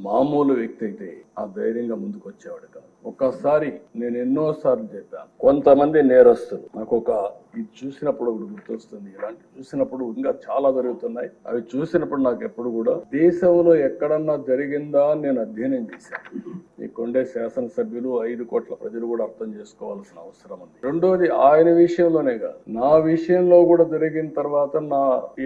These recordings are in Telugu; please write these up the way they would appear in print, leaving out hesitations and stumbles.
మామూలు వ్యక్తి అయితే ఆ ధైర్యంగా ముందుకు వచ్చేవాడు కాదు. ఒక్కసారి నేను ఎన్నోసార్లు చెప్పాను, కొంతమంది నేరస్తులు నాకు ఇది చూసినప్పుడు ఒకటి గుర్తొస్తుంది. ఇలాంటి చూసినప్పుడు ఇంకా చాలా జరుగుతున్నాయి. అవి చూసినప్పుడు నాకు ఎప్పుడు కూడా దేశంలో ఎక్కడన్నా జరిగిందా అని నేను అధ్యయనం చేశాను. ఈ కొండే శాసనసభ్యులు 5 కోట్ల ప్రజలు కూడా అర్థం చేసుకోవాల్సిన అవసరం ఉంది. రెండోది, ఆయన విషయంలోనే కాదు, నా విషయంలో కూడా జరిగిన తర్వాత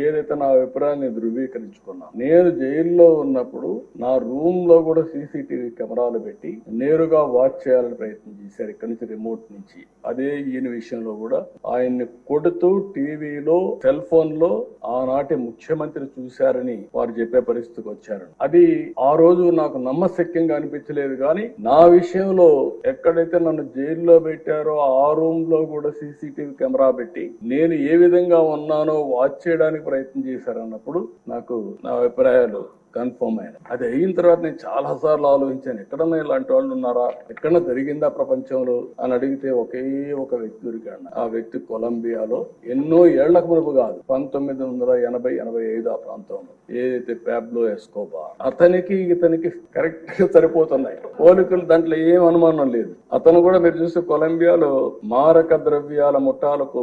ఏదైతే నా అభిప్రాయాన్ని ధృవీకరించుకున్నా, నేను జైల్లో ఉన్నప్పుడు నా రూమ్ లో కూడా సీసీటీవీ కెమెరాలు పెట్టి నేరుగా వాచ్ చేయాలని ప్రయత్నం చేశారు ఇక్కడి నుంచి, రిమోట్ నుంచి. అదే ఈయన విషయంలో కూడా ఆయన్ని కొడుతూ టీవీలో, సెల్ ఫోన్ లో ఆనాటి ముఖ్యమంత్రి చూశారని వారు చెప్పే పరిస్థితికి వచ్చారు. అది ఆ రోజు నాకు నమ్మశక్యంగా అనిపించలేదు. కానీ నా విషయంలో ఎక్కడైతే నన్ను జైల్లో పెట్టారో ఆ రూమ్ లో కూడా సీసీటీవీ కెమెరా పెట్టి నేను ఏ విధంగా ఉన్నానో వాచ్ చేయడానికి ప్రయత్నం చేశారన్నప్పుడు నాకు నా అభిప్రాయాలు కన్ఫర్మ్ అయినా. అది అయిన తర్వాత నేను చాలా సార్లు ఆలోచించాను, ఎక్కడన్నా ఇలాంటి వాళ్ళు ఉన్నారా, ఎక్కడన్నా జరిగిందా ప్రపంచంలో అని అడిగితే ఒకే ఒక వ్యక్తి దొరికాడు. ఆ వ్యక్తి కొలంబియాలో ఎన్నో ఏళ్లకు మునుపు కాదు, 1980-85 ఆ ప్రాంతంలో ఏదైతే పాబ్లో ఎస్కోబార్, అతనికి ఇతనికి కరెక్ట్ గా సరిపోతున్నాయి పోలికలు, దాంట్లో ఏం అనుమానం లేదు. అతను కూడా మీరు చూస్తే కొలంబియాలో మారక ద్రవ్యాల ముఠాలకు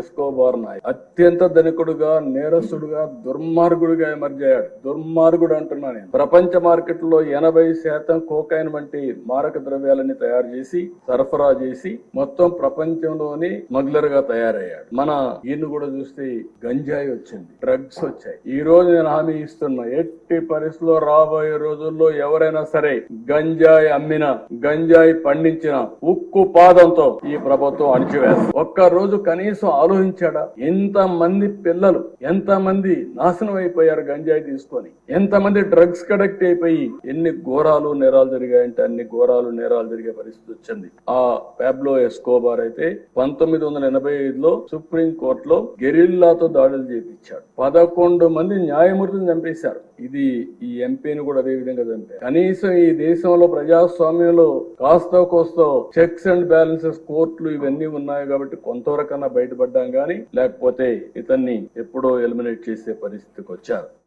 ఎస్కోబార్ అత్యంత ధనికుడుగా, నేరస్తుడుగా, దుర్మార్గుడుగా ఎమర్జ్ అయ్యాడు. దుర్మార్గుడు అంటున్నా నేను. ప్రపంచ మార్కెట్లో 80% కోకైన్ వంటి మారక ద్రవ్యాలని తయారు చేసి సరఫరా చేసి మొత్తం ప్రపంచంలోని స్మగ్లర్ గా తయారయ్యాడు. మన ఈయన కూడా చూస్తే గంజాయి వచ్చింది, డ్రగ్స్ వచ్చాయి. ఈ రోజు నేను హామీ ఇస్తున్నా, ఎట్టి పరిస్థితుల్లో రాబోయే రోజుల్లో ఎవరైనా సరే గంజాయి అమ్మినా, గంజాయి పండించిన ఉక్కు పాదంతో ఈ ప్రభుత్వం అణిచివేస్తుంది. ఒక్క రోజు కనీసం ఆలోచించాడా? ఎంతమంది పిల్లలు, ఎంతమంది నాశనం అయిపోయారు గంజాయి తీసుకొని, ఎంతమంది డ్రగ్స్ కడెక్ట్ అయిపోయి ఎన్ని ఘోరాలు నేరాలు జరిగాయంటే అన్ని ఘోరాలు నేరాలు జరిగే పరిస్థితి వచ్చింది. ఆ పాబ్లో ఎస్కోబార్ అయితే 1985లో సుప్రీం కోర్టులో గెరిల్లాతో దాడులు చేపించాడు. 11 మంది న్యాయమూర్తులను చంపేశారు. ఇది ఈ ఎంపీని కూడా అదే విధంగా చంపారు. కనీసం ఈ దేశంలో ప్రజాస్వామ్యంలో కాస్తో కోస్తో చెక్స్ అండ్ బ్యాలెన్సెస్, కోర్టులు ఇవన్నీ ఉన్నాయి కాబట్టి కొంతవరకన్నా బయటపడ్డాం గానీ, లేకపోతే ఇతన్ని ఎప్పుడో ఎలిమినేట్ చేసే పరిస్థితికి వచ్చారు.